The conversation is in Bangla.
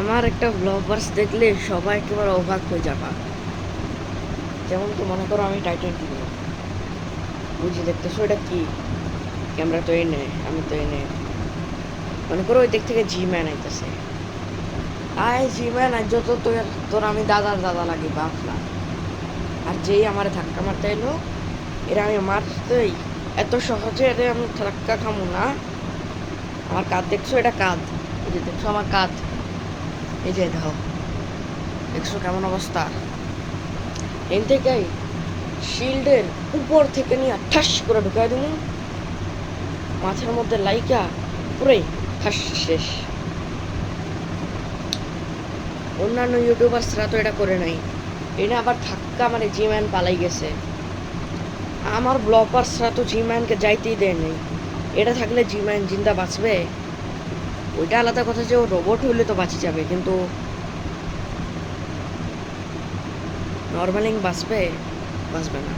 আমার একটা ব্লগার্স দেখলে সবাই একেবারে অবাক হয়ে যাবা। যেমন তো মনে করো আমি টাইটেল দিব, বুঝি দেখতেছো এটা কি, ক্যামেরা তো এনে, আমি তো এনে মনে করো ওই দিক থেকে জি ম্যান আইতেছে, আয় জি ম্যান আজ তো তোর আমি দাদার দাদা লাগি বাপ না। আর যেই আমার ধাক্কা মারতে এলো, এরা আমি মারতেই এত সহজে এর আমি ধাক্কা খামু না। আমার কাঁধ দেখছো, এটা কাঁধ, এই যে দেখছো আমার কাঁধ, এই যে দেখো, দেখছো কেমন অবস্থা। এন থেকে শিল্ডের উপর থেকে নিয়ে ঠাস করে ঢুকাই দিন মাথার মধ্যে লাইকা, পুরে ঠাস শেষ। অন্যান্য ইউটিউবার্সরা তো এটা করে নাই, এটা আবার ধাক্কা মানে জি ম্যান পালাই গেছে। আমার ব্লগার্সরা তো জি ম্যানকে যাইতেই দেয় নাই। এটা থাকলে জি ম্যান জিন্দা বাঁচবে, ওইটা আলাদা কথা যে ও রোবট হইলে তো বাঁচি যাবে, কিন্তু নর্মালিং বাঁচবে, বাঁচবে না।